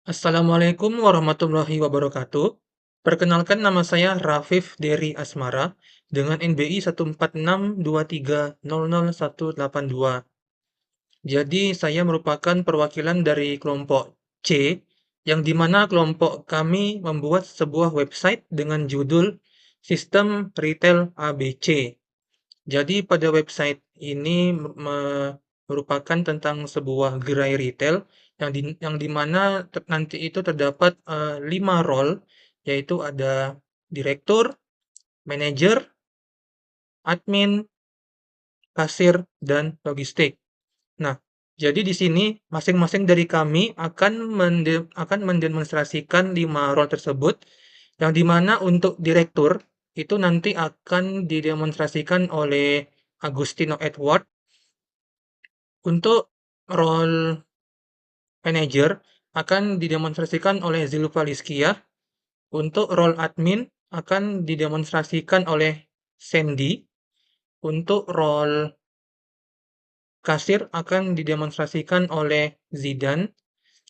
Assalamualaikum warahmatullahi wabarakatuh. Perkenalkan nama saya Rafif Dery Asmara dengan NBI 14623000182. Jadi saya merupakan perwakilan dari kelompok C, yang dimana kelompok kami membuat sebuah website dengan judul Sistem Retail ABC. Jadi pada website ini merupakan tentang sebuah gerai retail yang dimana nanti itu terdapat 5 role, yaitu ada direktur, manajer, admin, kasir, dan logistik. Nah, jadi di sini masing-masing dari kami akan mendemonstrasikan 5 role tersebut, yang dimana untuk direktur itu nanti akan didemonstrasikan oleh Agustino Edward. Untuk role manager akan didemonstrasikan oleh Zilfa Liskia. Untuk role admin akan didemonstrasikan oleh Sandy. Untuk role kasir akan didemonstrasikan oleh Zidan.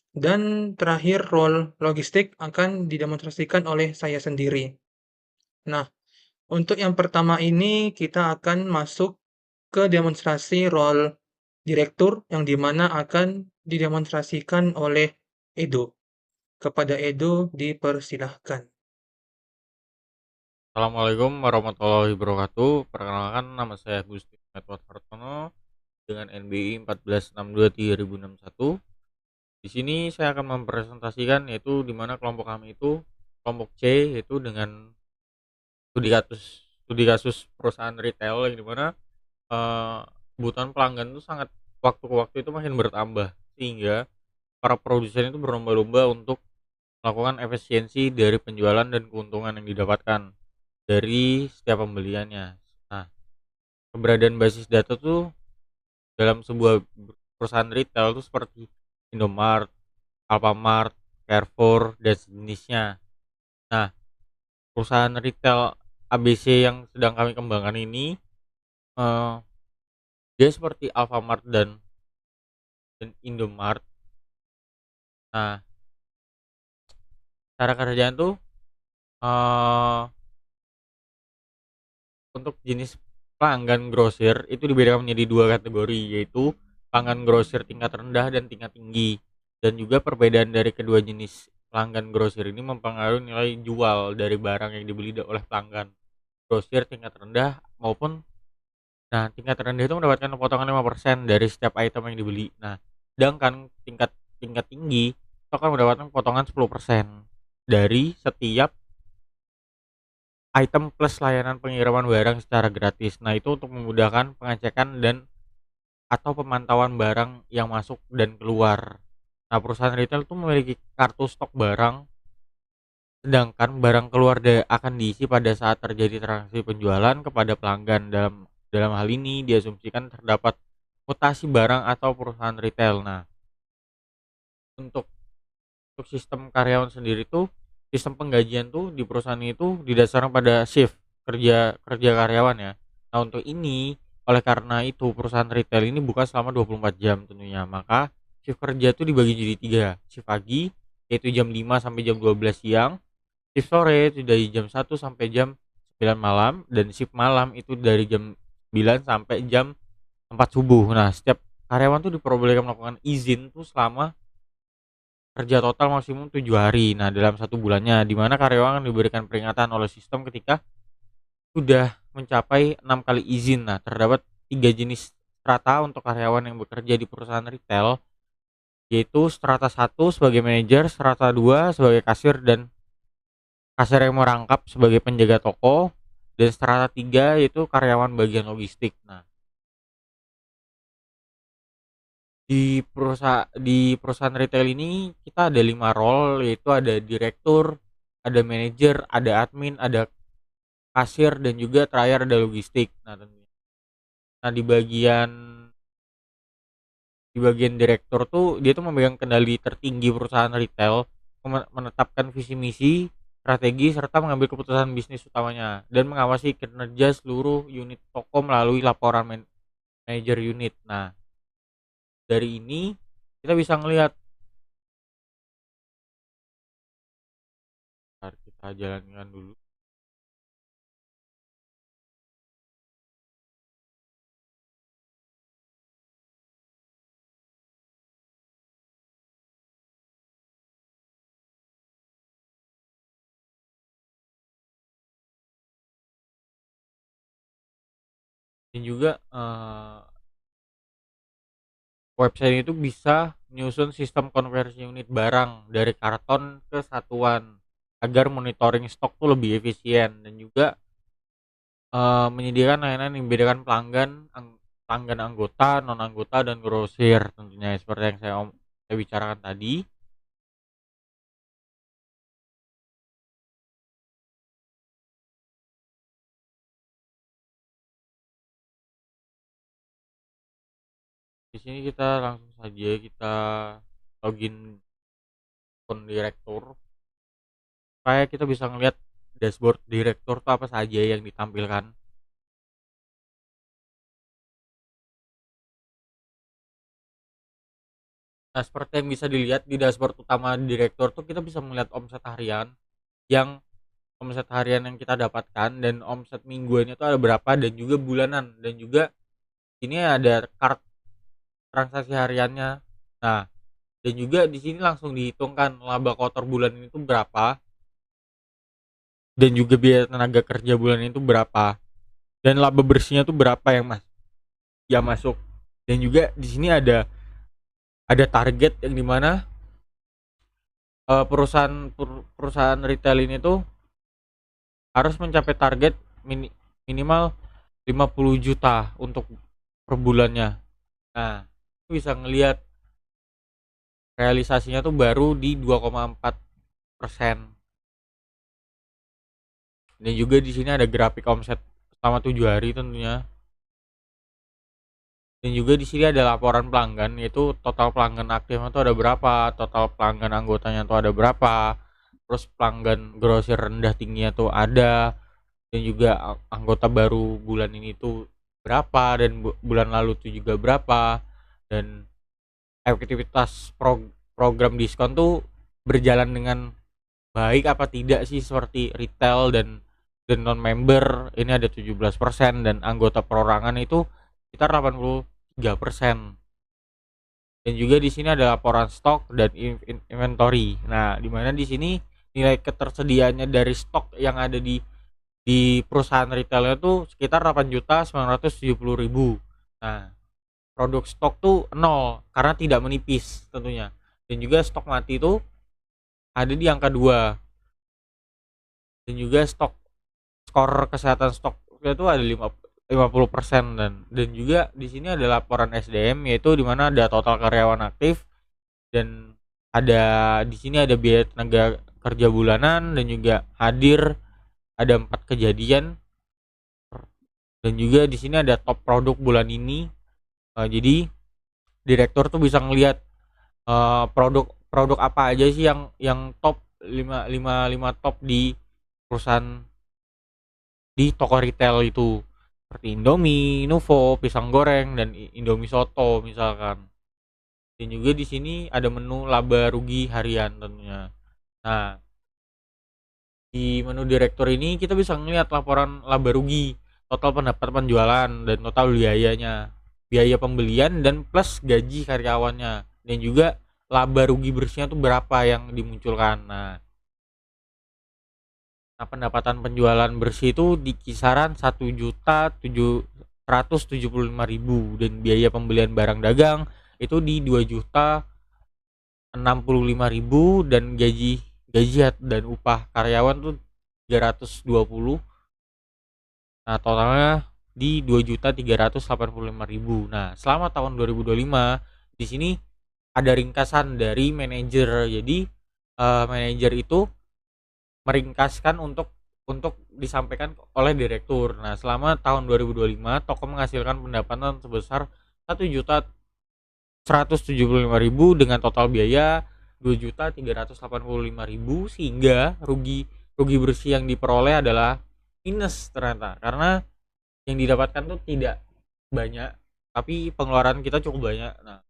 Dan terakhir role logistik akan didemonstrasikan oleh saya sendiri. Nah, untuk yang pertama ini kita akan masuk ke demonstrasi role direktur yang dimana akan didemonstrasikan oleh Edo. Kepada Edo dipersilahkan. Assalamualaikum warahmatullahi wabarakatuh. Perkenalkan, nama saya Gusti Edward Hartono dengan NBI 1462/2061. Di sini saya akan mempresentasikan yaitu di mana kelompok kami itu kelompok C, yaitu dengan studi kasus perusahaan retail yang dimana eh, kebutuhan pelanggan itu sangat waktu ke waktu itu makin bertambah, sehingga para produsen itu berlomba-lomba untuk melakukan efisiensi dari penjualan dan keuntungan yang didapatkan dari setiap pembeliannya. Nah, keberadaan basis data tuh dalam sebuah perusahaan retail tuh seperti Indomart, Alfamart, Carrefour, dan sejenisnya. Nah, perusahaan retail ABC yang sedang kami kembangkan ini, eh, dia seperti Alfamart dan Indomart. Nah, cara kerjaan tuh eh, untuk jenis pelanggan grosir itu dibedakan menjadi dua kategori, yaitu pelanggan grosir tingkat rendah dan tingkat tinggi. Dan juga perbedaan dari kedua jenis pelanggan grosir ini mempengaruhi nilai jual dari barang yang dibeli oleh pelanggan grosir tingkat rendah maupun, nah, tingkat rendah itu mendapatkan potongan 5% dari setiap item yang dibeli. Nah, sedangkan tingkat tingkat tinggi itu akan mendapatkan potongan 10% dari setiap item plus layanan pengiriman barang secara gratis. Nah, itu untuk memudahkan pengecekan dan atau pemantauan barang yang masuk dan keluar. Nah, perusahaan retail itu memiliki kartu stok barang, sedangkan barang keluar akan diisi pada saat terjadi transaksi penjualan kepada pelanggan. Dalam hal ini diasumsikan terdapat mutasi barang atau perusahaan retail. Nah, untuk sistem karyawan sendiri tuh, sistem penggajian tuh di perusahaan itu didasarkan pada shift kerja kerja karyawan ya. Nah, untuk ini, oleh karena itu perusahaan retail ini buka selama 24 jam tentunya, maka shift kerja tuh dibagi jadi tiga. Shift pagi yaitu jam 5 sampai jam 12 siang, shift sore itu dari jam 1 sampai jam 9 malam, dan shift malam itu dari jam 9 sampai jam 4 subuh. Nah, setiap karyawan tuh diperbolehkan melakukan izin tuh selama kerja total maksimum 7 hari. Nah, dalam satu bulannya, di mana karyawan akan diberikan peringatan oleh sistem ketika sudah mencapai 6 kali izin. Nah, terdapat 3 jenis strata untuk karyawan yang bekerja di perusahaan retail, yaitu strata 1 sebagai manajer, strata 2 sebagai kasir dan kasir yang merangkap sebagai penjaga toko, dan strata 3 yaitu karyawan bagian logistik. Nah, di perusahaan retail ini kita ada 5 role, yaitu ada direktur, ada manajer, ada admin, ada kasir, dan juga terakhir ada logistik. Nah, tentunya. Nah, di bagian direktur tuh dia tuh memegang kendali tertinggi perusahaan retail, menetapkan visi misi, strategi, serta mengambil keputusan bisnis utamanya dan mengawasi kinerja seluruh unit toko melalui laporan manajer unit. Nah, dari ini kita bisa melihat Bentar kita jalankan dulu. Dan juga website itu bisa menyusun sistem konversi unit barang dari karton ke satuan agar monitoring stok tuh lebih efisien, dan juga menyediakan layanan yang membedakan pelanggan anggota, non anggota, dan grosir tentunya seperti yang saya bicarakan tadi. Di sini kita langsung saja kita login akun direktur supaya kita bisa ngelihat dashboard direktur tuh apa saja yang ditampilkan. Nah, seperti yang bisa dilihat di dashboard utama direktur tuh kita bisa melihat omset harian yang kita dapatkan, dan omset mingguannya itu ada berapa, dan juga bulanan, dan juga ini ada transaksi hariannya. Nah, dan juga di sini langsung dihitungkan laba kotor bulan ini tuh berapa, dan juga biaya tenaga kerja bulan itu berapa, dan laba bersihnya tuh berapa yang masuk. Dan juga di sini ada target yang dimana perusahaan retail ini tuh harus mencapai target minimal 50 juta untuk per bulannya. Nah, bisa ngelihat realisasinya tuh baru di 2,4%. Dan juga di sini ada grafik omset selama 7 hari tentunya. Dan juga di sini ada laporan pelanggan, yaitu total pelanggan aktifnya tuh ada berapa, total pelanggan anggotanya tuh ada berapa, terus pelanggan grosir rendah tingginya tuh ada, dan juga anggota baru bulan ini tuh berapa, dan bulan lalu tuh juga berapa, dan efektivitas program diskon tuh berjalan dengan baik apa tidak sih, seperti retail dan non member ini ada 17%, dan anggota perorangan itu sekitar 83%. Dan juga di sini ada laporan stok dan inventory. Nah, di mana di sini nilai ketersediaannya dari stok yang ada di perusahaan retailnya tuh sekitar 8.970.000. Nah, produk stok tuh 0 karena tidak menipis tentunya. Dan juga stok mati itu ada di angka 2. Dan juga skor kesehatan stok itu ada 50%, dan juga di sini ada laporan SDM, yaitu di mana ada total karyawan aktif, dan di sini ada biaya tenaga kerja bulanan, dan juga hadir ada 4 kejadian, dan juga di sini ada top produk bulan ini. Jadi direktur tuh bisa ngelihat produk apa aja sih yang top 5 top di perusahaan di toko retail itu, seperti Indomie, Nuvo, pisang goreng, dan Indomie soto misalkan. Dan juga di sini ada menu laba rugi harian tentunya. Nah, di menu direktur ini kita bisa ngelihat laporan laba rugi, total pendapatan penjualan, dan total biayanya, biaya pembelian dan plus gaji karyawannya, dan juga laba rugi bersihnya tuh berapa yang dimunculkan. Nah, pendapatan penjualan bersih itu di kisaran 1.775.000, dan biaya pembelian barang dagang itu di 2.065.000, dan gaji dan upah karyawan tuh 320. Nah, totalnya di 2.385.000. Nah, selama tahun 2025 di sini ada ringkasan dari manajer. Jadi manajer itu meringkaskan untuk disampaikan oleh direktur. Nah, selama tahun 2025 toko menghasilkan pendapatan sebesar 1.175.000 dengan total biaya 2.385.000, sehingga rugi bersih yang diperoleh adalah minus ternyata, karena yang didapatkan tuh tidak banyak tapi pengeluaran kita cukup banyak. Nah,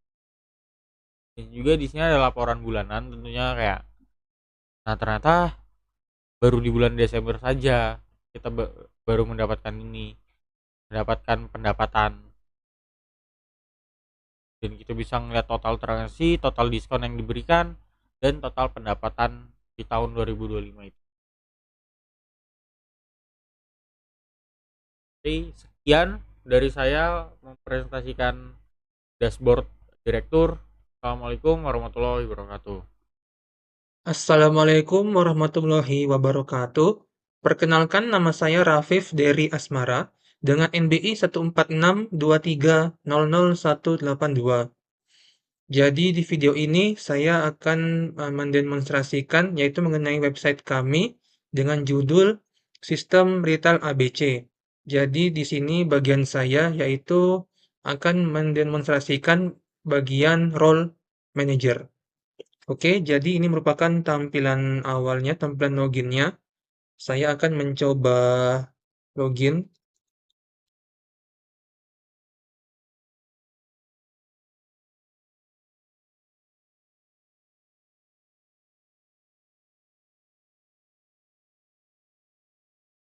dan juga di sini ada laporan bulanan tentunya kayak, nah ternyata baru di bulan Desember saja kita baru mendapatkan ini, mendapatkan pendapatan, dan kita bisa ngeliat total transaksi, total diskon yang diberikan, dan total pendapatan di tahun 2025 itu. Jadi sekian dari saya mempresentasikan dashboard direktur. Assalamualaikum warahmatullahi wabarakatuh. Assalamualaikum warahmatullahi wabarakatuh. Perkenalkan, nama saya Rafif Dery Asmara dengan NBI 14623000182. Jadi di video ini saya akan mendemonstrasikan yaitu mengenai website kami dengan judul Sistem Retail ABC. Jadi di sini bagian saya yaitu akan mendemonstrasikan bagian role manager. Oke, jadi ini merupakan tampilan awalnya, tampilan loginnya. Saya akan mencoba login.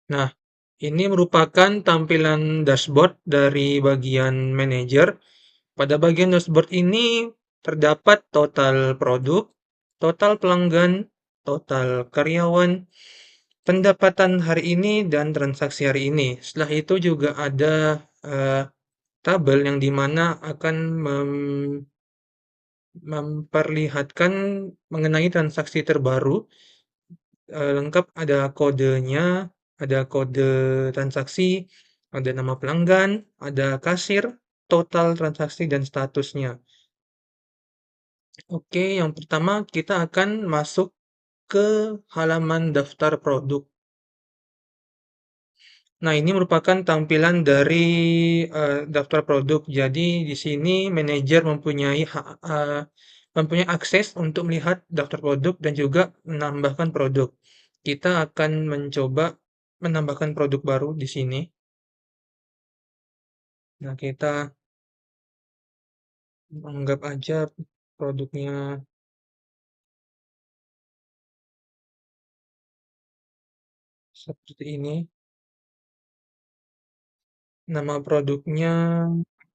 Nah, ini merupakan tampilan dashboard dari bagian manajer. Pada bagian dashboard ini terdapat total produk, total pelanggan, total karyawan, pendapatan hari ini, dan transaksi hari ini. Setelah itu juga ada eh, tabel yang dimana akan memperlihatkan mengenai transaksi terbaru, lengkap ada kodenya, ada kode transaksi, ada nama pelanggan, ada kasir, total transaksi, dan statusnya. Oke, yang pertama kita akan masuk ke halaman daftar produk. Nah, ini merupakan tampilan dari daftar produk. Jadi di sini manajer mempunyai akses untuk melihat daftar produk dan juga menambahkan produk. Kita akan mencoba menambahkan produk baru di sini. Nah, kita anggap aja produknya seperti ini. Nama produknya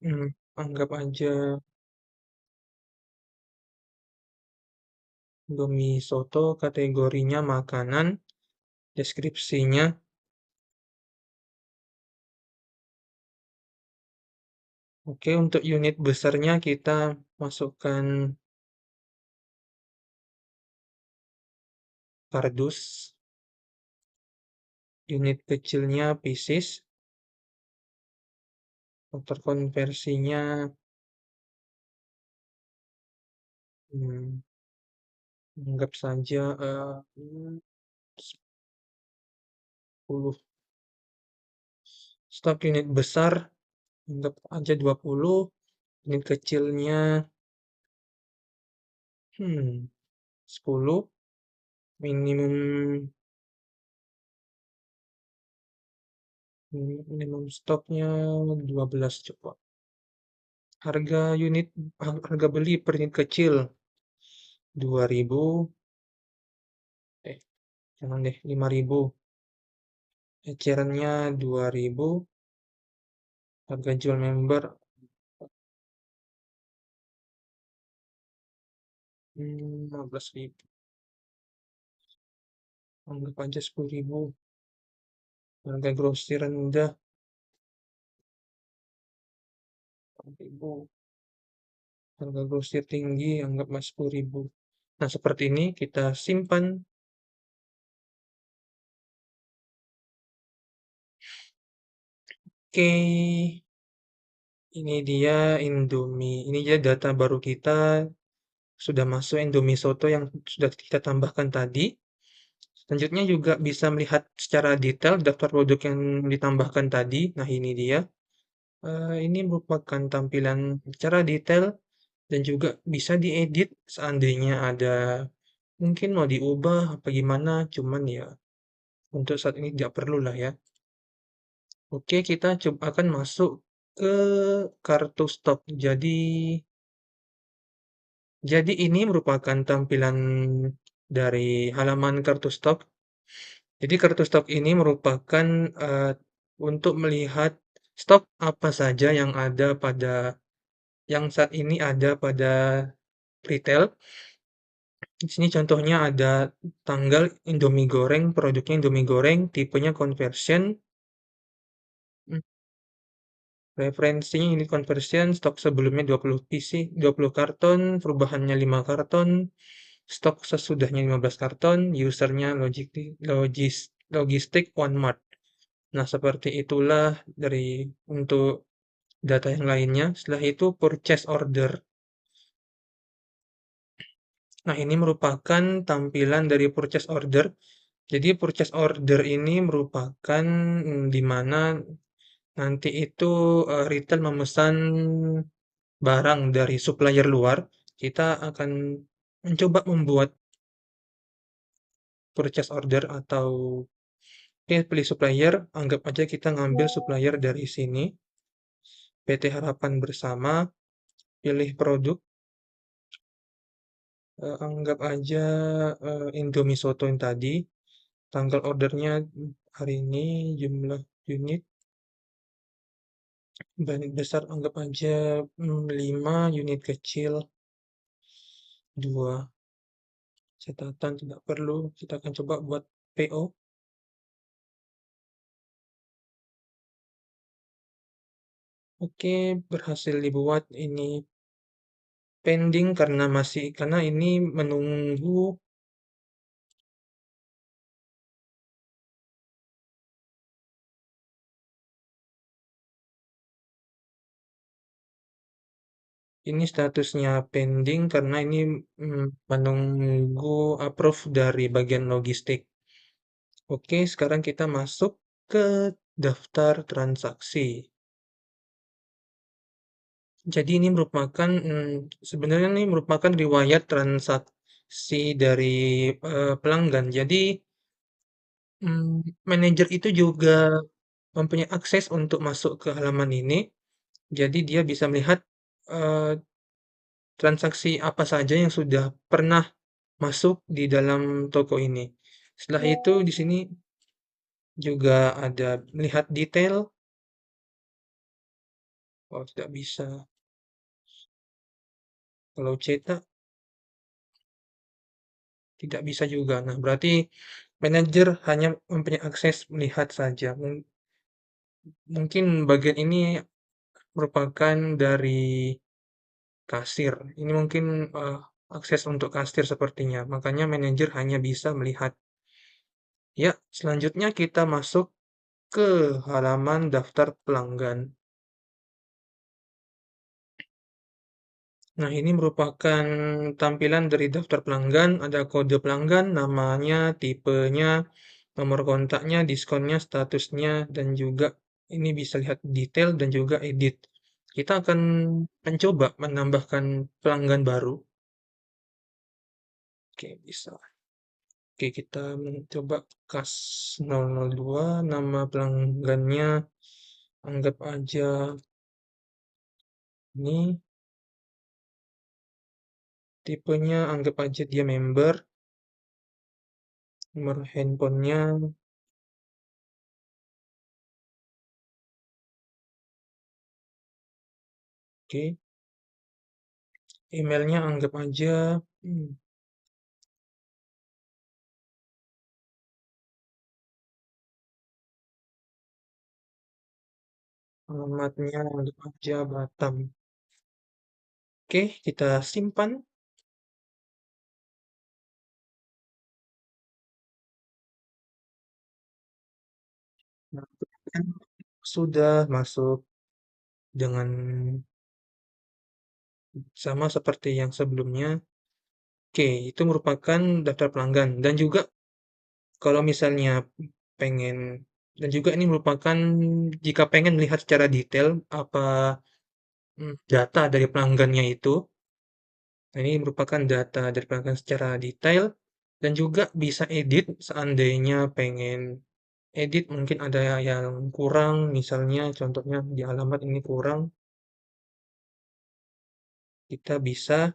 hmm, anggap aja Indomie Soto, kategorinya makanan, deskripsinya. Oke, untuk unit besarnya kita masukkan kardus, unit kecilnya pieces, faktor konversinya hmm, anggap saja 10. Stok unit besar anggap aja 20, unit kecilnya 10, minimum minimum stoknya 12 coba. Harga beli per unit kecil 2000, jangan deh 5000. Ecerannya 2000, harga jual member 15.000. Anggap aja 10.000. Harga grosir rendah 4.000. Harga grosir tinggi anggap mas 10.000. Nah, seperti ini kita simpan. Oke, ini dia Indomie. Ini dia data baru kita. Sudah masuk Indomie Soto yang sudah kita tambahkan tadi. Selanjutnya juga bisa melihat secara detail daftar produk yang ditambahkan tadi. Nah, ini dia. Ini merupakan tampilan secara detail dan juga bisa diedit seandainya ada mungkin mau diubah apa gimana, cuman ya untuk saat ini tidak perlu lah ya. Oke, kita coba akan masuk ke kartu stok. Jadi ini merupakan tampilan dari halaman kartu stok. Jadi kartu stok ini merupakan untuk melihat stok apa saja yang saat ini ada pada retail. Di sini contohnya ada tanggal Indomie goreng, produknya Indomie goreng, tipenya conversion, referensinya ini conversion, stok sebelumnya 20 PC, 20 karton, perubahannya 5 karton, stok sesudahnya 15 karton, usernya logistik OneMart. Nah, seperti itulah dari untuk data yang lainnya. Setelah itu purchase order. Nah, ini merupakan tampilan dari purchase order. Jadi purchase order ini merupakan di mana nanti itu retail memesan barang dari supplier luar, kita akan mencoba membuat purchase order atau pilih supplier, anggap aja kita ngambil supplier dari sini, PT Harapan Bersama, pilih produk, anggap aja Indomie Soto yang tadi, tanggal ordernya hari ini, jumlah unit, unit besar anggap aja 5, unit kecil 2. Catatan tidak perlu, kita akan coba buat PO. Oke, berhasil dibuat ini pending karena ini menunggu ini statusnya pending karena ini menunggu approve dari bagian logistik. Oke, sekarang kita masuk ke daftar transaksi. Jadi ini merupakan sebenarnya ini merupakan riwayat transaksi dari pelanggan. Jadi manajer itu juga mempunyai akses untuk masuk ke halaman ini. Jadi dia bisa melihat eh, transaksi apa saja yang sudah pernah masuk di dalam toko ini. Setelah itu di sini juga ada melihat detail. Oh, tidak bisa. Kalau cetak tidak bisa juga. Nah, berarti manajer hanya mempunyai akses melihat saja. Mungkin bagian ini merupakan dari kasir. Ini mungkin akses untuk kasir sepertinya. Makanya manajer hanya bisa melihat. Ya, selanjutnya kita masuk ke halaman daftar pelanggan. Nah, ini merupakan tampilan dari daftar pelanggan. Ada kode pelanggan, namanya, tipenya, nomor kontaknya, diskonnya, statusnya, dan juga ini bisa lihat detail dan juga edit. Kita akan mencoba menambahkan pelanggan baru. Oke, bisa. Oke, kita mencoba kas 002, nama pelanggannya anggap aja ini, tipenya anggap aja dia member, nomor handphonenya, oke, emailnya anggap aja, hmm, alamatnya anggap aja Batam. Oke, kita simpan. Nah, kan sudah masuk dengan sama seperti yang sebelumnya. Oke, itu merupakan daftar pelanggan dan juga kalau misalnya pengen dan juga ini merupakan jika pengen melihat secara detail apa data dari pelanggannya itu, nah ini merupakan data dari pelanggan secara detail dan juga bisa edit seandainya pengen edit mungkin ada yang kurang, misalnya contohnya di alamat ini kurang, kita bisa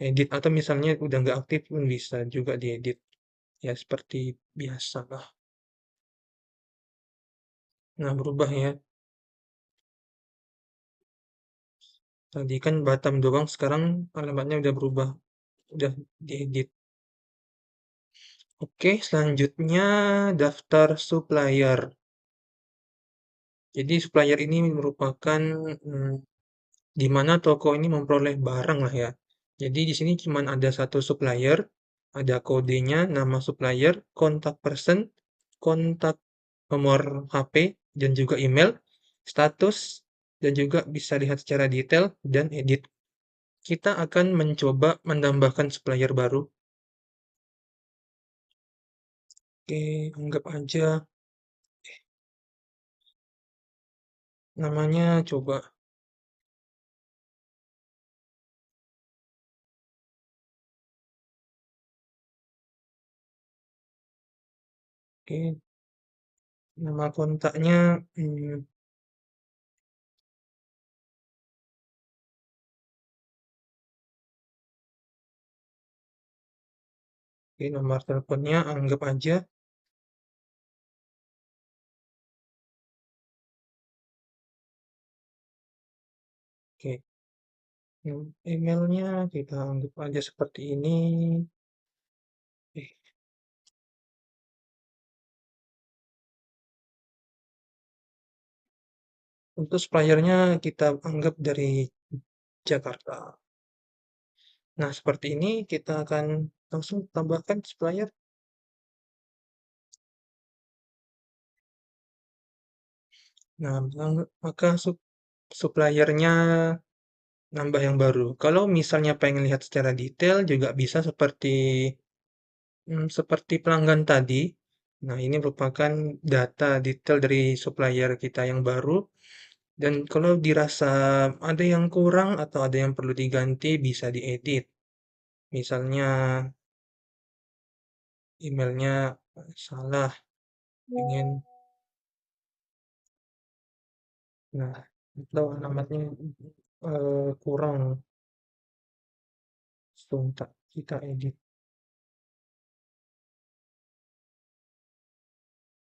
edit atau misalnya udah nggak aktif pun bisa juga diedit. ya seperti biasa lah. Nah, berubah ya. Tadi kan Batam doang, sekarang alamatnya udah berubah, udah diedit. Oke, selanjutnya daftar supplier. Jadi supplier ini merupakan di mana toko ini memperoleh barang lah ya. Jadi di sini cuma ada satu supplier, ada kodenya, nama supplier, kontak person, kontak nomor HP, dan juga email, status, dan juga bisa lihat secara detail dan edit. Kita akan mencoba menambahkan supplier baru. Oke, anggap aja namanya coba. Oke, nama kontaknya oke, nomor teleponnya anggap aja. Oke, emailnya kita anggap aja seperti ini. Eh, untuk suppliernya kita anggap dari Jakarta. Nah, seperti ini kita akan langsung tambahkan supplier. Nah, maka suppliernya nambah yang baru. Kalau misalnya pengen lihat secara detail juga bisa seperti pelanggan tadi. Nah, ini merupakan data detail dari supplier kita yang baru. Dan kalau dirasa ada yang kurang atau ada yang perlu diganti, bisa diedit. Misalnya emailnya salah, ingin, nah, atau alamatnya kurang, langsung kita edit.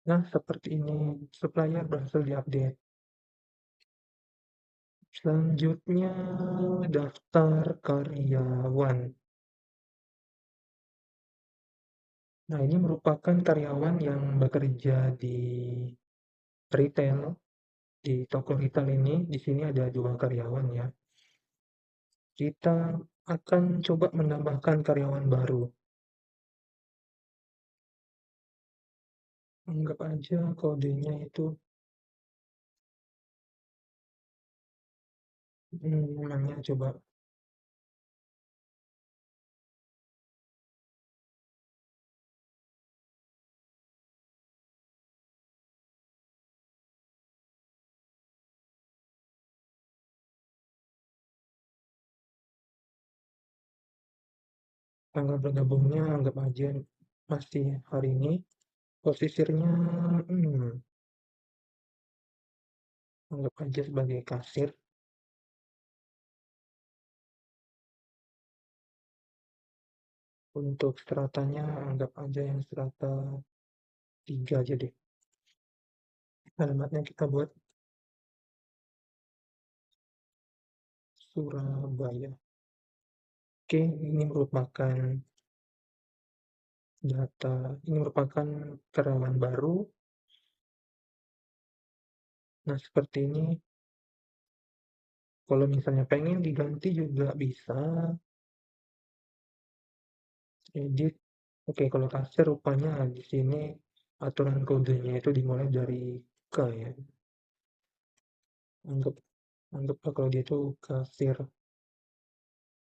Nah, seperti ini, supplier berhasil diupdate. Selanjutnya, daftar karyawan. Nah, ini merupakan karyawan yang bekerja di retail, di toko retail ini. Di sini ada dua karyawan ya. Kita akan coba menambahkan karyawan baru. Anggap aja kodenya itu namanya coba tanggal bergabungnya anggap aja masih hari ini. Posisinya anggap aja sebagai kasir. Untuk stratanya anggap aja yang strata 3 aja deh. Alamatnya kita buat Surabaya. Oke, ini merupakan ini merupakan karyawan baru. Nah, seperti ini. Kalau misalnya pengen diganti juga bisa. Edit. Oke, kalau kasir rupanya di sini aturan kodenya itu dimulai dari K ya. Anggap anggap kalau dia itu kasir.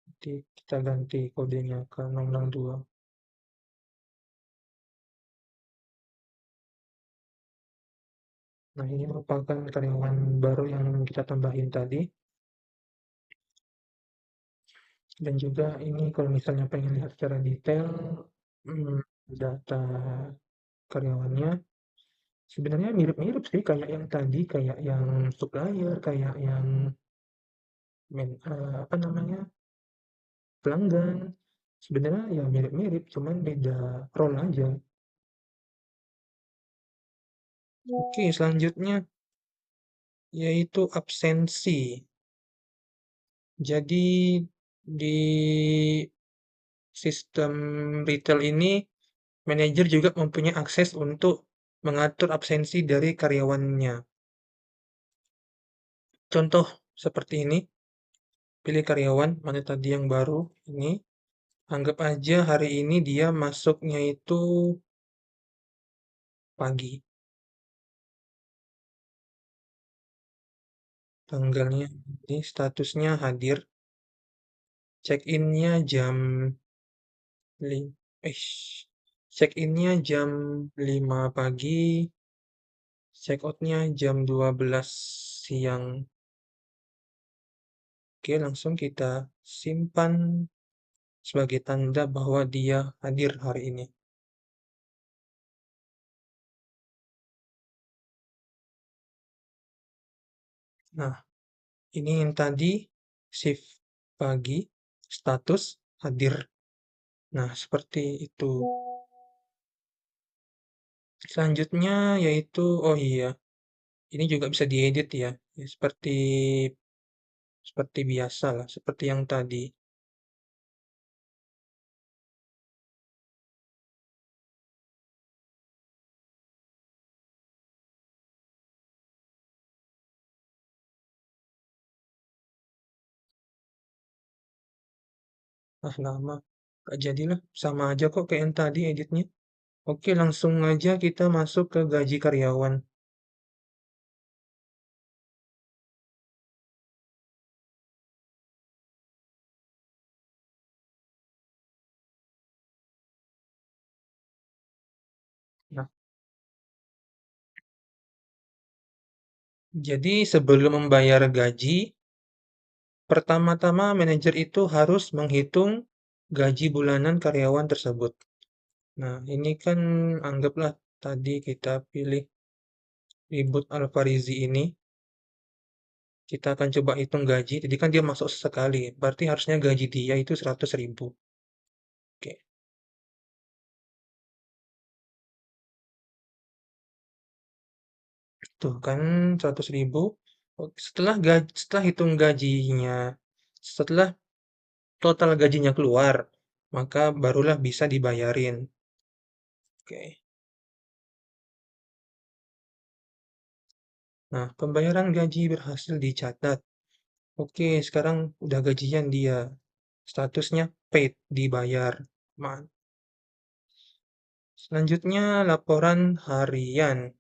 Jadi kita ganti kodenya ke 002. Nah, ini merupakan karyawan baru yang kita tambahin tadi. Dan juga ini kalau misalnya pengen lihat secara detail data karyawannya, sebenarnya mirip-mirip sih kayak yang tadi, kayak yang supplier, kayak yang apa namanya, pelanggan. Sebenarnya ya mirip-mirip, cuman beda role aja. Oke, selanjutnya yaitu absensi. Jadi di sistem retail ini manajer juga mempunyai akses untuk mengatur absensi dari karyawannya. Contoh seperti ini, pilih karyawan mana tadi yang baru ini. Anggap aja hari ini dia masuknya itu pagi. Tanggalnya ini statusnya hadir. Check-in-nya jam lim eh, check-in-nya jam 5 pagi, check out-nya jam 12 siang. Oke, langsung kita simpan sebagai tanda bahwa dia hadir hari ini. Nah, ini yang tadi shift pagi, status hadir. Nah, seperti itu. Selanjutnya yaitu, oh iya, ini juga bisa diedit ya. Ya, seperti biasa lah, seperti yang tadi. Ah, lama. Gak jadilah, sama aja kok kayak yang tadi editnya. Oke, langsung aja kita masuk ke gaji karyawan. Nah, jadi sebelum membayar gaji, pertama-tama manajer itu harus menghitung gaji bulanan karyawan tersebut. Nah, ini kan anggaplah tadi kita pilih Ribut Alfarizi ini. Kita akan coba hitung gaji. Jadi kan dia masuk sekali. Berarti harusnya gaji dia itu 100.000. Oke. Tuh kan 100.000. Setelah hitung gajinya, setelah total gajinya keluar, maka barulah bisa dibayarin. Oke. Nah, pembayaran gaji berhasil dicatat. Oke, sekarang udah gajian dia. Statusnya paid, dibayar. Selanjutnya laporan harian.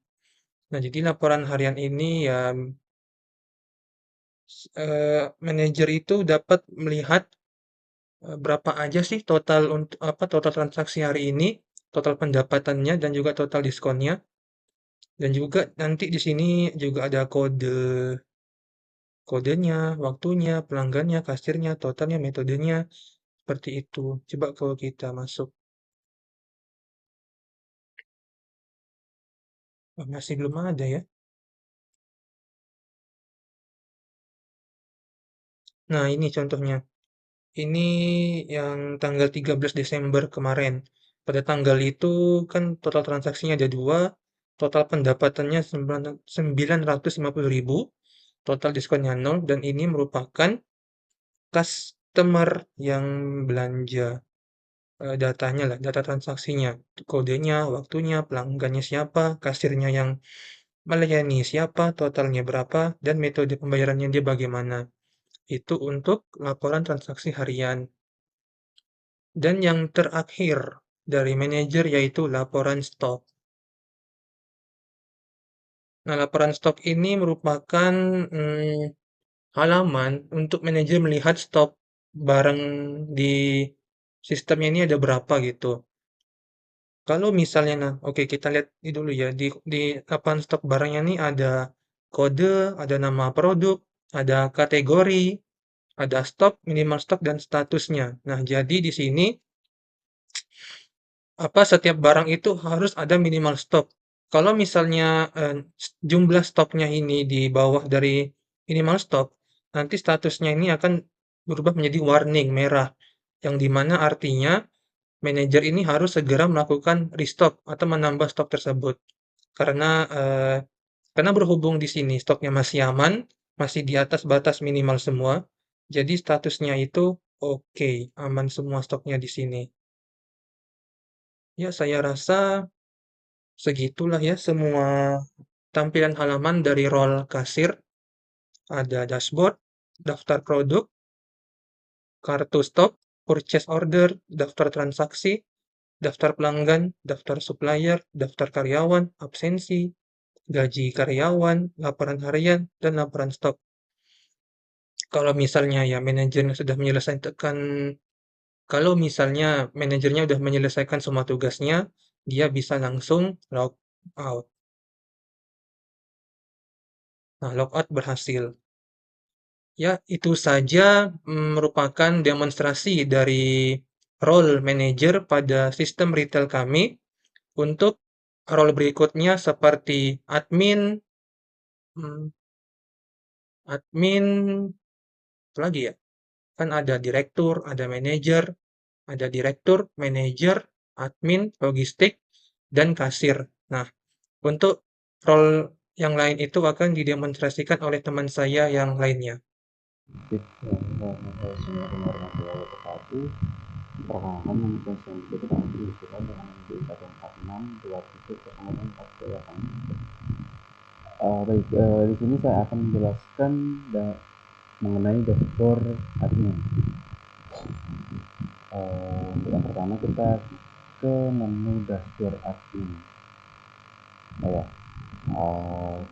Nah, jadi laporan harian ini ya manajer itu dapat melihat berapa aja sih total untuk apa total transaksi hari ini, total pendapatannya dan juga total diskonnya. Dan juga nanti di sini juga ada kodenya, waktunya, pelanggannya, kasirnya, totalnya, metodenya, seperti itu. Coba kalau kita masuk. Oh, masih belum ada ya. Nah, ini contohnya. Ini yang tanggal 13 Desember kemarin. Pada tanggal itu kan total transaksinya ada dua, total pendapatannya 950.000, total diskonnya 0, dan ini merupakan customer yang belanja datanya lah, data transaksinya, kodenya, waktunya, pelanggannya siapa, kasirnya yang melayani siapa, totalnya berapa, dan metode pembayarannya dia bagaimana. Itu untuk laporan transaksi harian. Dan yang terakhir dari manajer yaitu laporan stok. Nah, laporan stok ini merupakan halaman untuk manajer melihat stok barang di sistemnya ini ada berapa gitu. Kalau misalnya, nah, oke kita lihat ini dulu ya di laporan stok barangnya ini ada kode, ada nama produk, ada kategori, ada stok, minimal stok dan statusnya. Nah, jadi di sini setiap barang itu harus ada minimal stok. Kalau misalnya jumlah stoknya ini di bawah dari minimal stok, nanti statusnya ini akan berubah menjadi warning merah. yang dimana artinya manajer ini harus segera melakukan restock atau menambah stok tersebut. Karena eh, karena berhubung di sini stoknya masih aman, masih di atas batas minimal semua, jadi statusnya itu oke, aman semua stoknya di sini. Ya, saya rasa segitulah ya semua tampilan halaman dari role kasir. Ada dashboard, daftar produk, kartu stok, purchase order, daftar transaksi, daftar pelanggan, daftar supplier, daftar karyawan, absensi, gaji karyawan, laporan harian, dan laporan stok. Kalau misalnya ya manajernya sudah menyelesaikan, kalau misalnya manajernya sudah menyelesaikan semua tugasnya, dia bisa langsung log out. Nah, logout berhasil. Ya, itu saja merupakan demonstrasi dari role manager pada sistem retail kami. Untuk role berikutnya seperti admin, mm, admin, apa lagi ya? Kan ada direktur, ada manajer, ada direktur, manajer, admin, logistik, dan kasir. Nah, untuk role yang lain itu akan didemonstrasikan oleh teman saya yang lainnya. Sip, Assalamualaikum warahmatullahi wabarakatuh. Perkenalkan nama saya Sandy Tadi Isra dengan ID 146270428. Baik, di sini saya akan menjelaskan mengenai dashboard admin. Untuk yang pertama kita ke menu dashboard admin. Ya,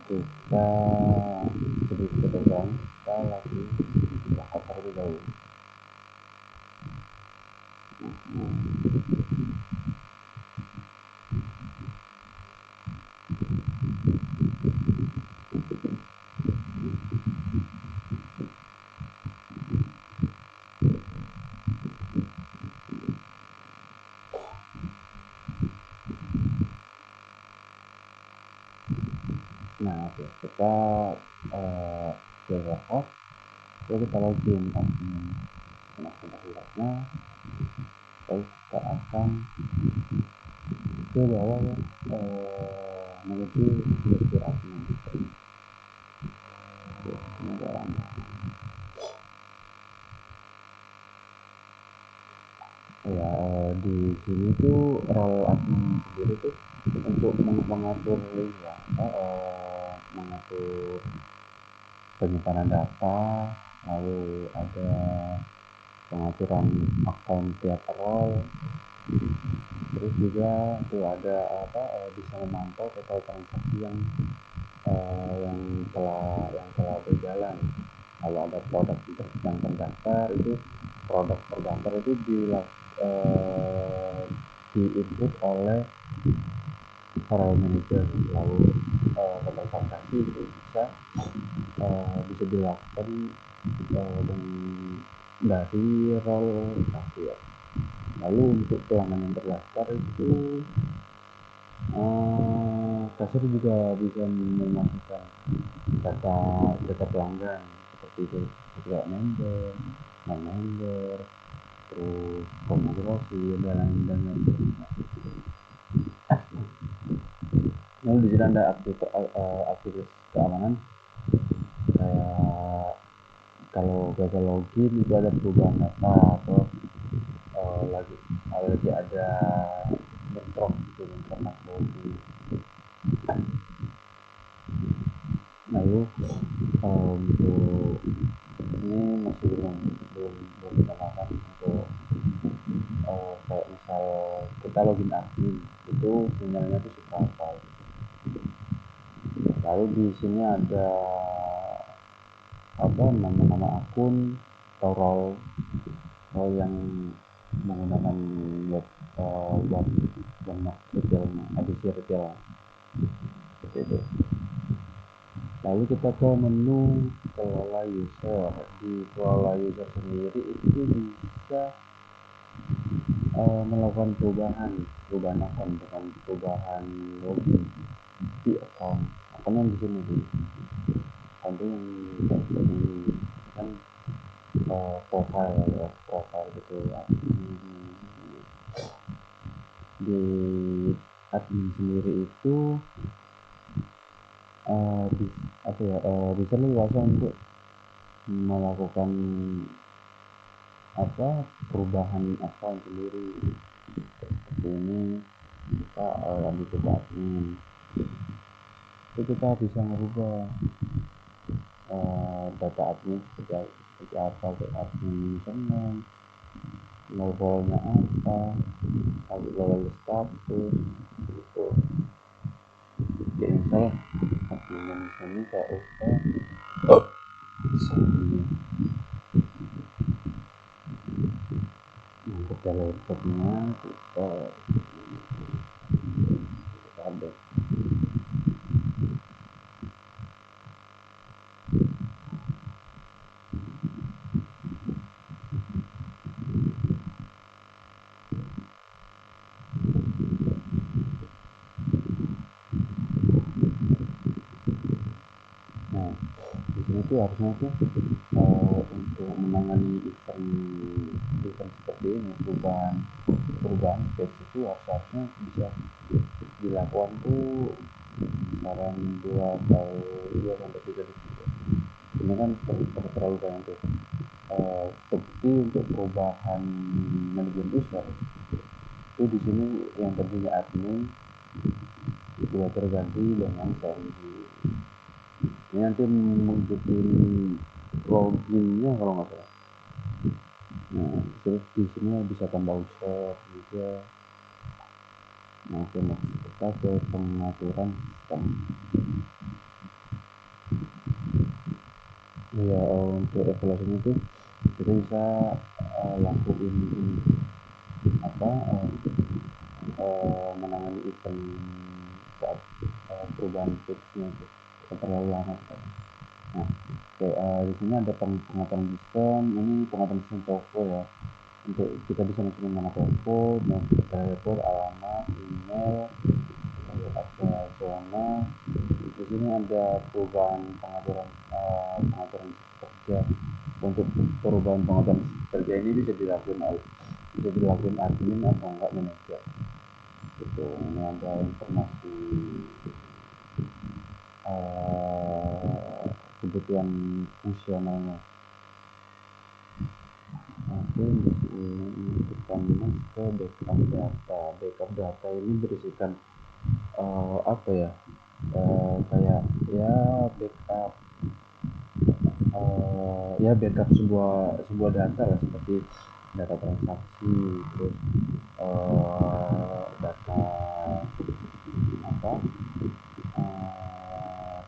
kita sedikit tegang, kita lagi buka terlebih dahulu. Nah, oke, kita jaga host, lalu kita login admin akun-akunnya, lalu kita akan ke bawah ya, menuju dashboard admin. Oke, ini agak lama. Ya, di sini tuh role admin sendiri tuh untuk mengatur link ya, mengatur penyimpanan data, lalu ada pengaturan akun tiap role, terus juga tuh ada bisa memantau total transaksi yang telah berjalan. Kalau ada produk yang terdaftar, itu produk terdaftar itu di-input oleh role manager, lalu total transaksi itu bisa dilakukan dari role kasir. Lalu untuk pelanggan yang terdaftar itu kasir juga bisa memasukkan data pelanggan seperti itu, kayak member, non member, terus promosi dan lain sebagainya. Lalu di sini ada aktivitas keamanan, kayak kalau gagal login itu ada perubahan data atau lagi ada bentrok gitu, bentrok login. Lalu untuk ini masih belum digunakan untuk kayak misal kita login admin itu sinyalnya itu seberapa. Lalu di sini ada nama-nama akun atau role yang menggunakan web edisi retail seperti itu. Lalu kita ke menu kelola user. Di kelola user sendiri itu bisa melakukan perubahan akun, bukan perubahan login di akun yang di sini di akun yang seperti ini kan, profile ya, profile gitu ya. Di admin sendiri itu apa ya, bisa leluasa untuk melakukan apa perubahan account sendiri. Seperti ini kita lanjut ke admin, itu kita bisa merubah data admin seperti apa, ke admin senang levelnya apa, level status gitu. Kayak misal admin ini kayak sorry, kita laptopnya kita ada. Nah, di sini tuh harusnya tuh untuk menangani event seperti ini, perubahan page itu harusnya bisa dilakukan tuh sekarang 2 sampai 3 detik. Ini kan terlalu banyak tuh. Seperti untuk perubahan manajemen user itu di sini yang tadinya admin sudah terganti dengan Sandy. Ini nanti mengikuti loginnya kalau nggak salah. Nah, terus di sini bisa tambah user juga. Nah, kita ke pengaturan sistem. Ya, untuk evaluasinya itu kita bisa lakuin apa menangani event saat perubahan fixnya itu terlalu lama. Nah, di sini ada pengaturan sistem. Ini pengaturan sistem toko ya. Untuk kita bisa masukin mana telepon, telepon, alamat, email, ada zona. Di sini ada pengaturan kerja. Untuk perubahan pengaturan kerja ini bisa dilakukan admin atau enggak manajer. Gitu. Ini ada informasi kebutuhan fungsionalnya. Oke, kita masuk ke backup data. Backup data ini berisikan apa ya, kayak ya backup backup sebuah data lah, seperti data transaksi, terus data apa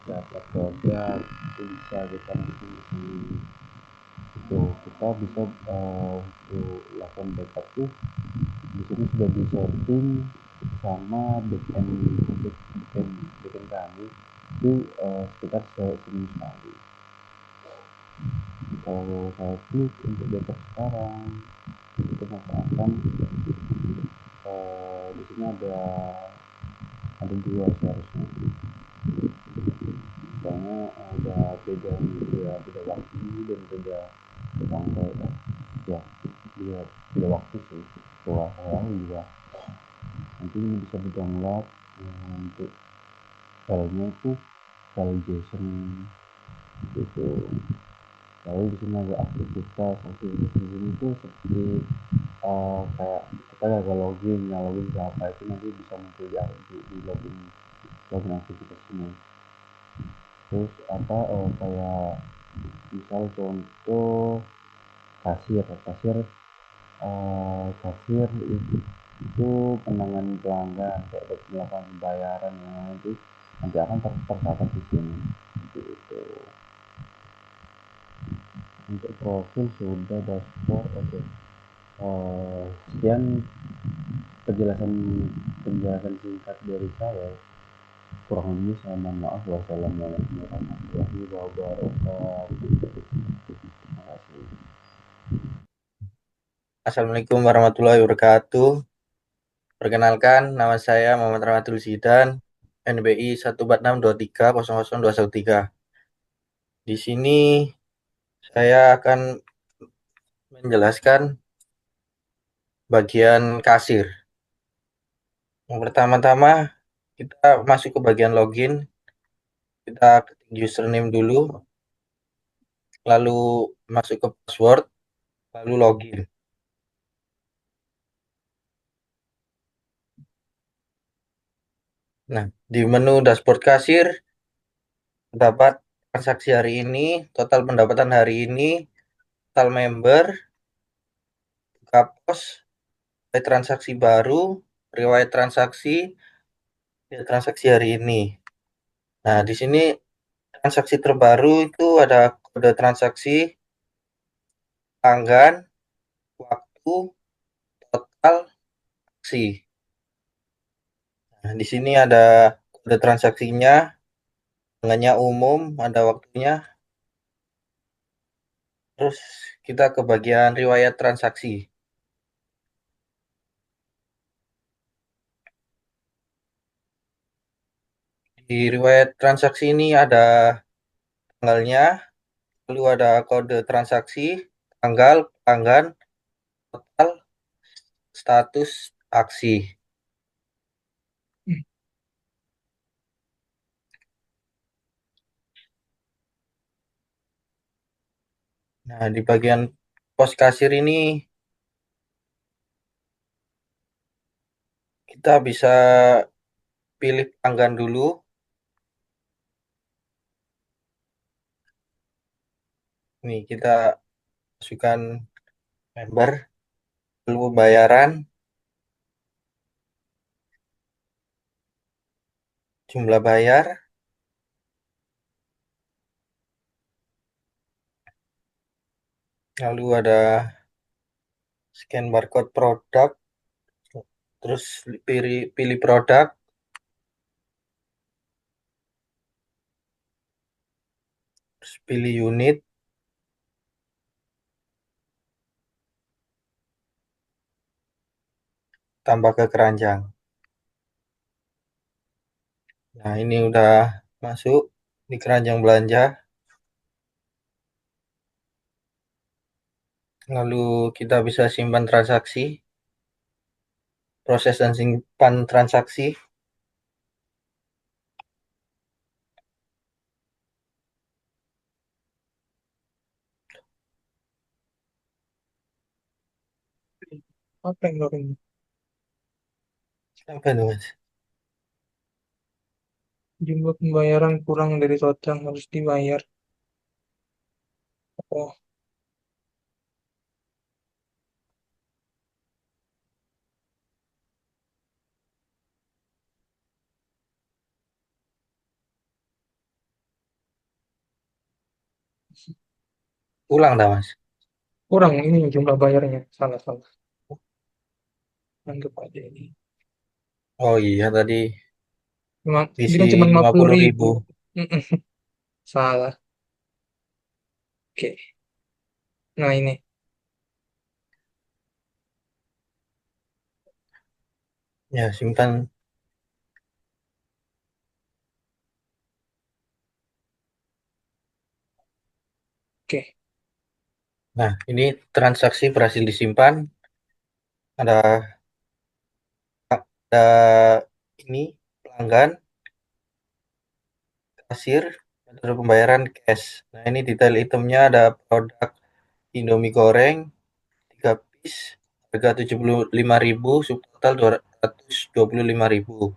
data produk itu bisa kita masukin di sini. Itu kita bisa untuk lakukan backup tuh di sini sudah di setting sama backend kami itu sekitar seminggu sekali. Kalau saya klik untuk backup sekarang, itu akan di sini ada dua seharusnya, soalnya ada beda waktu dan beda tanggal ya, beda waktu sih. Setelah saya juga nanti bisa di download untuk filenya itu file JSON gitu. Lalu di sini ada aktivitas di sini tuh seperti kayak kita gagal login apa itu nanti bisa muncul di login aktivitas ini. Terus kayak misal contoh kasir itu penanganan pelanggan, kayak melakukan pembayaran yang nanti akan tercatat di sini. Gitu. Untuk profil sudah, dashboard oke. Sekian penjelasan singkat dari saya. Kurang lebih saya mohon maaf. Wassalamualaikum warahmatullahi wabarakatuh. Terima kasih. Assalamualaikum warahmatullahi wabarakatuh. Perkenalkan, nama saya Muhammad Rahmatul Zidan, NBI 14623002113. Di sini saya akan menjelaskan bagian kasir. Yang pertama-tama kita masuk ke bagian login, kita ketik username dulu, lalu masuk ke password, lalu login. Nah, di menu dashboard kasir dapat transaksi hari ini, total pendapatan hari ini, total member, buka pos, riwayat transaksi baru, riwayat transaksi hari ini. Nah, di sini transaksi terbaru itu ada kode transaksi, tanggal, waktu, total, aksi. Nah, di sini ada kode transaksinya, tanggalnya umum, ada waktunya. Terus kita ke bagian riwayat transaksi. Di riwayat transaksi ini ada tanggalnya, lalu ada kode transaksi, tanggal, pelanggan, total, status, aksi. Nah, di bagian pos kasir ini kita bisa pilih pelanggan dulu. Nih, kita masukkan member, lalu bayaran, jumlah bayar, lalu ada scan barcode produk, terus pilih produk, terus pilih unit, tambah ke keranjang. Nah, ini udah masuk di keranjang belanja. Lalu kita bisa simpan transaksi, proses dan simpan transaksi. Apa yang login? Apa itu, Mas? Jumlah pembayaran kurang dari total harus dibayar. Oh, Ulang dah, Mas. kurang ini jumlah bayarnya. Salah, salah. Anggap aja ini. Oh iya, tadi Ini isi kan cuma lima lima puluh puluh ribu. ribu. Mm-mm. Salah. Oke. Nah, ini. Ya, simpan. Oke. Nah, ini transaksi berhasil disimpan. Ada ini pelanggan, kasir, ada pembayaran cash. Nah, ini detail itemnya ada produk Indomie goreng 3 piece harga 75.000, subtotal 225.000.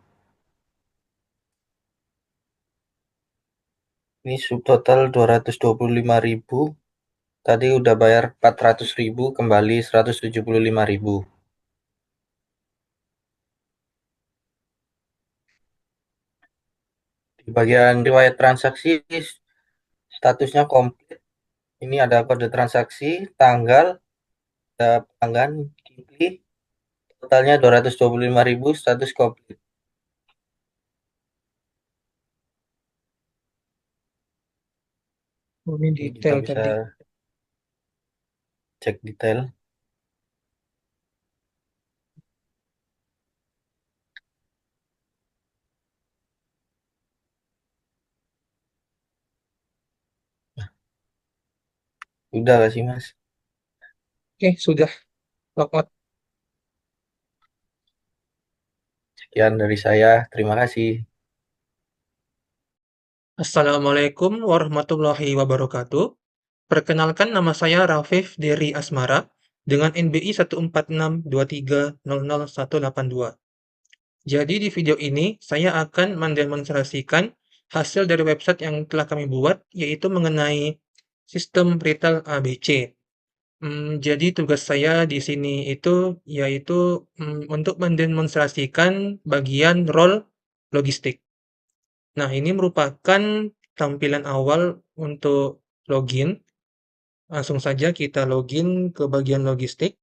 Ini subtotal 225.000. Tadi udah bayar 400.000, kembali 175.000. Di bagian riwayat transaksi statusnya komplit. Ini ada kode transaksi, tanggal, ada pelanggan, Kipli, totalnya 225.000, status komplit. Oh, ini Ini kita detail bisa tadi. cek detail. Udah gak sih, Mas? Oke, sudah logout. Sekian dari saya. Terima kasih. Assalamualaikum warahmatullahi wabarakatuh. Perkenalkan, nama saya Rafif Deri Asmara dengan NBI 14623000182. Jadi di video ini saya akan mendemonstrasikan hasil dari website yang telah kami buat, yaitu mengenai sistem retail ABC. Jadi tugas saya di sini itu yaitu untuk mendemonstrasikan bagian role logistik. Nah, ini merupakan tampilan awal untuk login. Langsung saja kita login ke bagian logistik.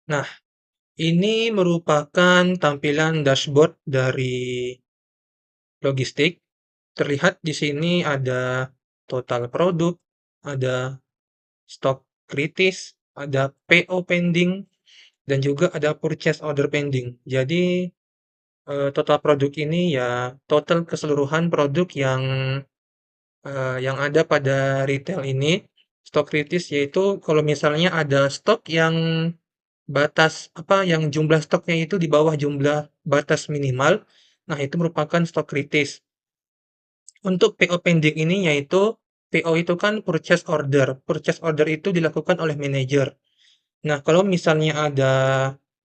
Nah, ini merupakan tampilan dashboard dari logistik. Terlihat di sini ada total produk, ada stok kritis, ada PO pending, dan juga ada purchase order pending. Jadi total produk ini ya total keseluruhan produk yang ada pada retail ini. Stok kritis yaitu kalau misalnya ada stok yang batas apa yang jumlah stoknya itu di bawah jumlah batas minimal, nah itu merupakan stok kritis. Untuk PO pending ini yaitu PO itu kan purchase order. Purchase order itu dilakukan oleh manajer. Nah, kalau misalnya ada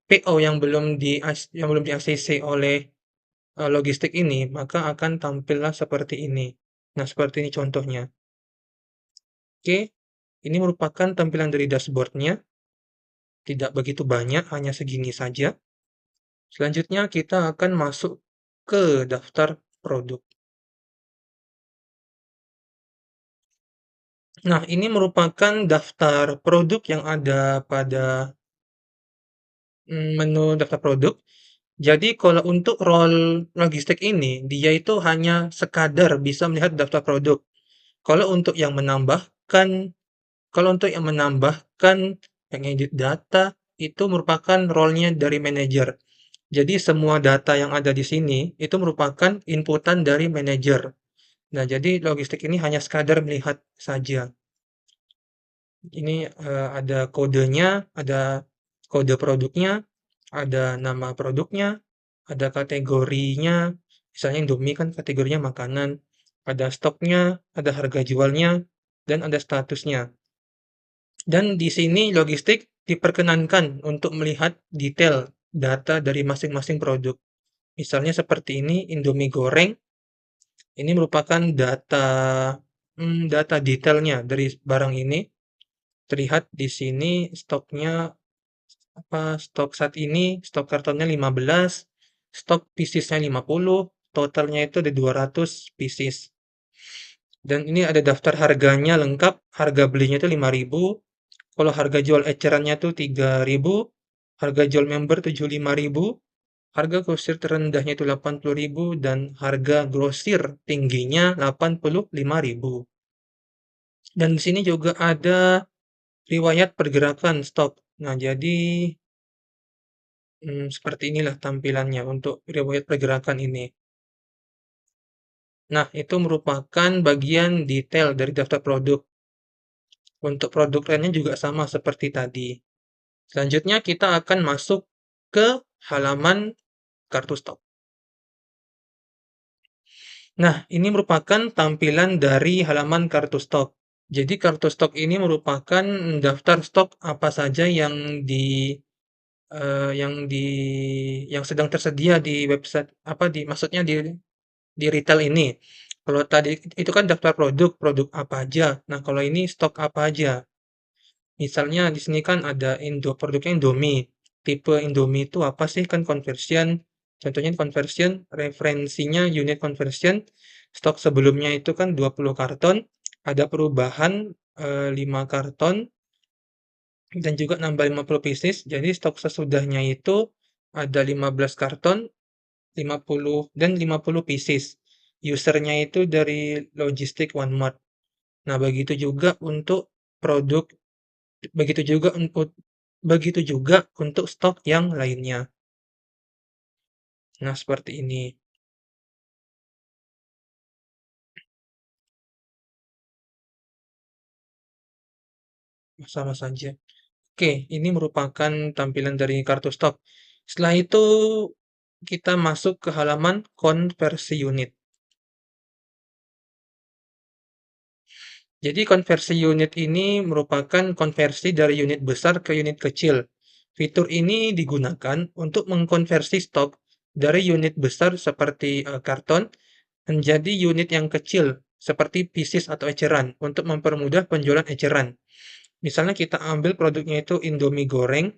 PO yang belum di ACC oleh logistik ini, maka akan tampillah seperti ini. Nah, seperti ini contohnya. Oke, ini merupakan tampilan dari dashboardnya. Tidak begitu banyak, hanya segini saja. Selanjutnya kita akan masuk ke daftar produk. Nah, ini merupakan daftar produk yang ada pada menu daftar produk. Jadi kalau untuk role logistik ini, dia itu hanya sekadar bisa melihat daftar produk. Kalau untuk yang menambahkan, kalau untuk yang menambahkan, yang edit data, itu merupakan role-nya dari manajer. Jadi semua data yang ada di sini itu merupakan inputan dari manajer. Nah, jadi logistik ini hanya sekadar melihat saja. Ini ada kodenya, ada kode produknya, ada nama produknya, ada kategorinya, misalnya Indomie kan kategorinya makanan, ada stoknya, ada harga jualnya, dan ada statusnya. Dan di sini logistik diperkenankan untuk melihat detail data dari masing-masing produk. Misalnya seperti ini, Indomie goreng, ini merupakan data detailnya dari barang ini. Terlihat di sini stoknya stok saat ini, stok kartonnya 15, stok piecesnya 50, totalnya itu ada 200 pieces. Dan ini ada daftar harganya lengkap, harga belinya itu 5.000, kalau harga jual ecerannya itu 3.000, harga jual member 75.000, harga grosir terendahnya itu 80.000, dan harga grosir tingginya 85.000. Dan di sini juga ada riwayat pergerakan stok. Nah, jadi seperti inilah tampilannya untuk riwayat pergerakan ini. Nah, itu merupakan bagian detail dari daftar produk. Untuk produk lainnya juga sama seperti tadi. Selanjutnya kita akan masuk ke halaman kartu stok. Nah, ini merupakan tampilan dari halaman kartu stok. Jadi kartu stok ini merupakan daftar stok apa saja eh, yang di yang sedang tersedia di website maksudnya di retail ini. Kalau tadi itu kan daftar produk, produk apa aja. Nah, kalau ini stok apa aja. Misalnya di sini kan ada produknya Indomie. Tipe Indomie itu apa sih? Kan conversion. Contohnya conversion, referensinya unit conversion. Stok sebelumnya itu kan 20 karton. Ada perubahan 5 karton dan juga nambah 50 pieces. Jadi stok sesudahnya itu ada 15 karton, 50 dan 50 pieces. Usernya itu dari logistik OneMart. Nah, produk begitu juga untuk stok yang lainnya. Nah, seperti ini. Sama saja. Oke, ini merupakan tampilan dari kartu stok. Setelah itu kita masuk ke halaman konversi unit. Jadi konversi unit ini merupakan konversi dari unit besar ke unit kecil. Fitur ini digunakan untuk mengkonversi stok dari unit besar seperti karton menjadi unit yang kecil seperti pieces atau eceran untuk mempermudah penjualan eceran. Misalnya kita ambil produknya itu Indomie goreng,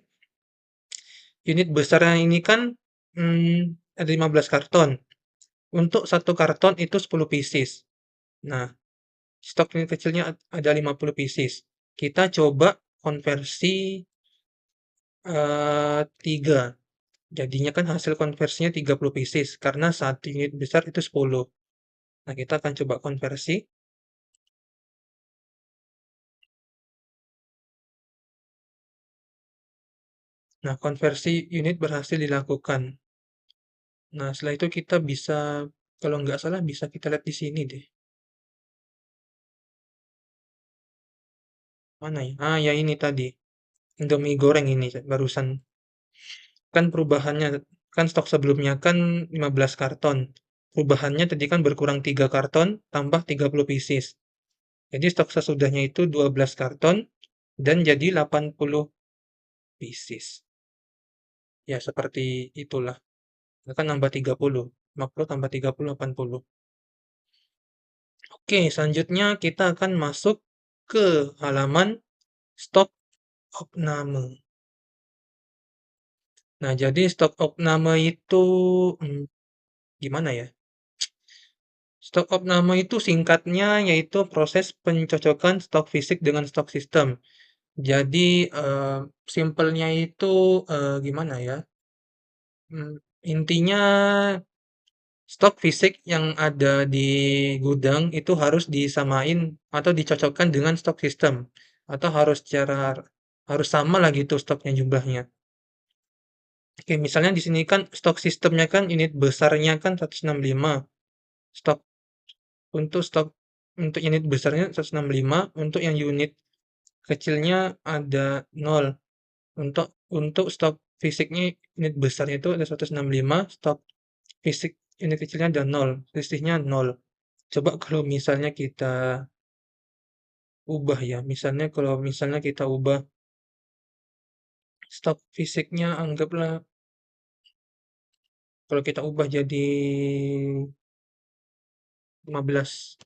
unit besarnya ini kan ada 15 karton. Untuk satu karton itu 10 pieces. Nah, stok unit kecilnya ada 50 pieces. Kita coba konversi 3. Jadinya kan hasil konversinya 30 pieces karena satu unit besar itu 10. Nah, kita akan coba konversi. Nah, konversi unit berhasil dilakukan. Nah, setelah itu kita bisa, kalau nggak salah bisa kita lihat di sini deh. Mana ya? Ah, ya ini tadi. Indomie goreng ini barusan. Kan perubahannya, kan stok sebelumnya kan 15 karton. Perubahannya tadi kan berkurang 3 karton, tambah 30 pieces. Jadi stok sesudahnya itu 12 karton, dan jadi 80 pieces. Ya, seperti itulah. Kan nambah 30. 50 tambah 30, 80. Oke, selanjutnya kita akan masuk ke halaman stok opname. Nah, jadi stok opname itu gimana ya? Stok opname itu singkatnya yaitu proses pencocokan stok fisik dengan stok sistem. Jadi simpelnya itu gimana ya? Intinya stok fisik yang ada di gudang itu harus disamain atau dicocokkan dengan stok sistem atau harus sama lah gitu stoknya jumlahnya. Oke, misalnya di sini kan stok sistemnya kan unit besarnya kan 165. Stok stok untuk unit besarnya 165, untuk yang unit kecilnya ada 0. Untuk stok fisiknya unit besarnya itu ada 165, stok fisik unit kecilnya ada 0, selisihnya 0. Coba kalau misalnya kita ubah ya, kalau misalnya kita ubah stok fisiknya, anggaplah kalau kita ubah jadi 15,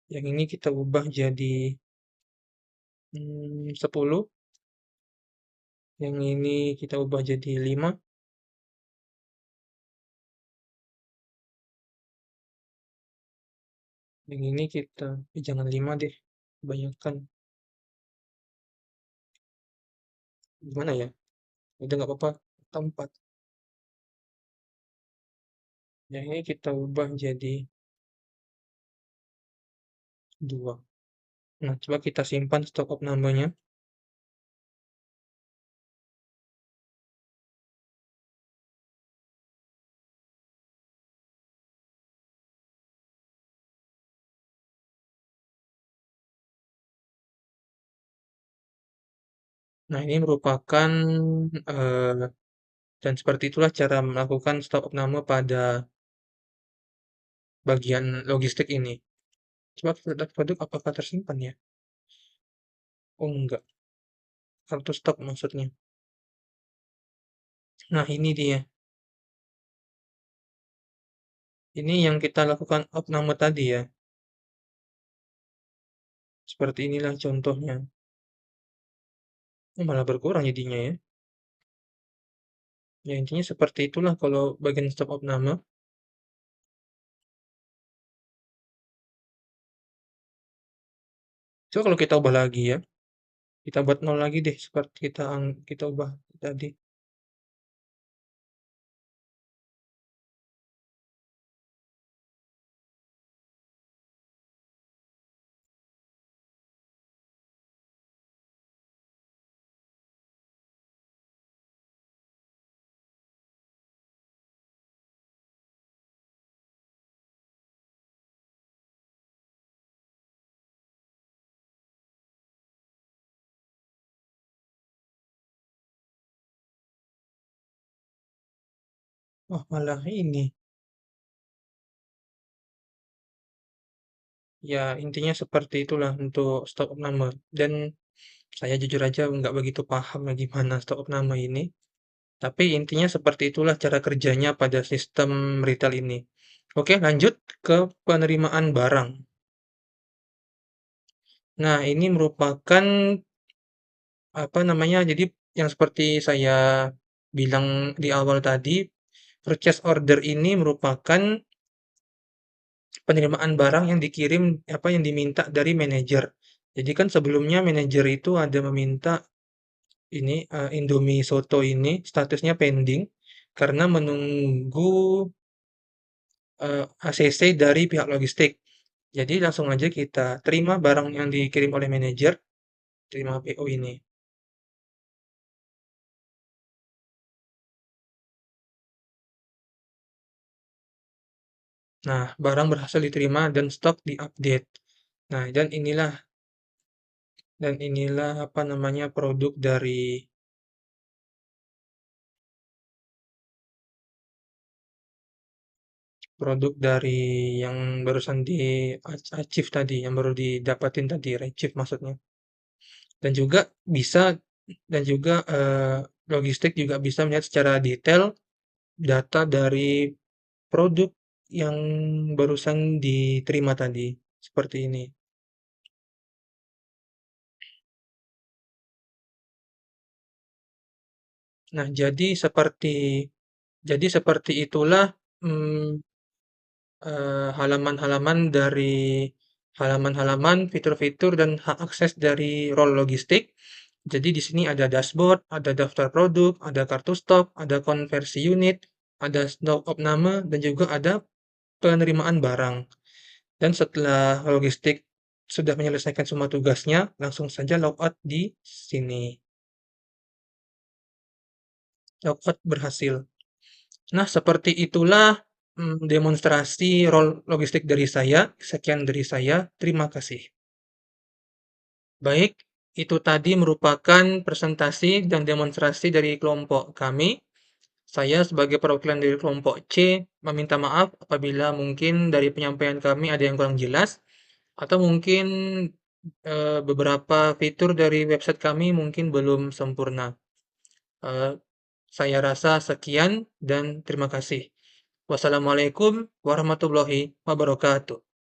yang ini kita ubah jadi 10, yang ini kita ubah jadi 5, yang ini kita jangan 5 deh, kebanyakan. Gimana ya? Udah nggak apa-apa, atau 4. Yang ini kita ubah jadi 2. Nah, coba kita simpan stok opnamenya. Nah, ini merupakan dan seperti itulah cara melakukan stok opname pada bagian logistik ini. Coba kita lihat produk apakah tersimpan ya? Oh enggak, kartu stok maksudnya. Nah, ini dia. Ini yang kita lakukan opname tadi ya. Seperti inilah contohnya. Oh, malah berkurang jadinya ya. Ya, intinya seperti itulah kalau bagian stok opname. Coba kalau kita ubah lagi ya. Kita buat 0 lagi deh, seperti kita ubah tadi. Oh, malah ini. Ya, intinya seperti itulah untuk stok opname. Dan saya jujur aja nggak begitu paham ya gimana stok opname ini. Tapi intinya seperti itulah cara kerjanya pada sistem retail ini. Oke, lanjut ke penerimaan barang. Nah, ini merupakan apa namanya? Jadi yang seperti saya bilang di awal tadi, purchase order ini merupakan penerimaan barang yang dikirim apa yang diminta dari manajer. Jadi kan sebelumnya manajer itu ada meminta ini Indomie Soto ini statusnya pending karena menunggu ACC dari pihak logistik. Jadi langsung aja kita terima barang yang dikirim oleh manajer, terima PO ini. Nah, barang berhasil diterima dan stok diupdate. Nah, dan inilah apa namanya produk dari yang barusan di achieve tadi, yang baru didapatin tadi, retrieve maksudnya. Dan juga bisa dan juga logistik juga bisa melihat secara detail data dari produk yang barusan diterima tadi, seperti ini. Nah, jadi seperti itulah mm, halaman-halaman fitur-fitur dan hak akses dari role logistik. Jadi di sini ada dashboard, ada daftar produk, ada kartu stok, ada konversi unit, ada stok opname, dan juga ada penerimaan barang. Dan setelah logistik sudah menyelesaikan semua tugasnya, langsung saja logout di sini. Logout berhasil. Nah, seperti itulah demonstrasi role logistik dari saya. Sekian dari saya. Terima kasih. Baik, itu tadi merupakan presentasi dan demonstrasi dari kelompok kami. Saya sebagai perwakilan dari kelompok C meminta maaf apabila mungkin dari penyampaian kami ada yang kurang jelas atau mungkin beberapa fitur dari website kami mungkin belum sempurna. Eh, saya rasa sekian dan terima kasih. Wassalamualaikum warahmatullahi wabarakatuh.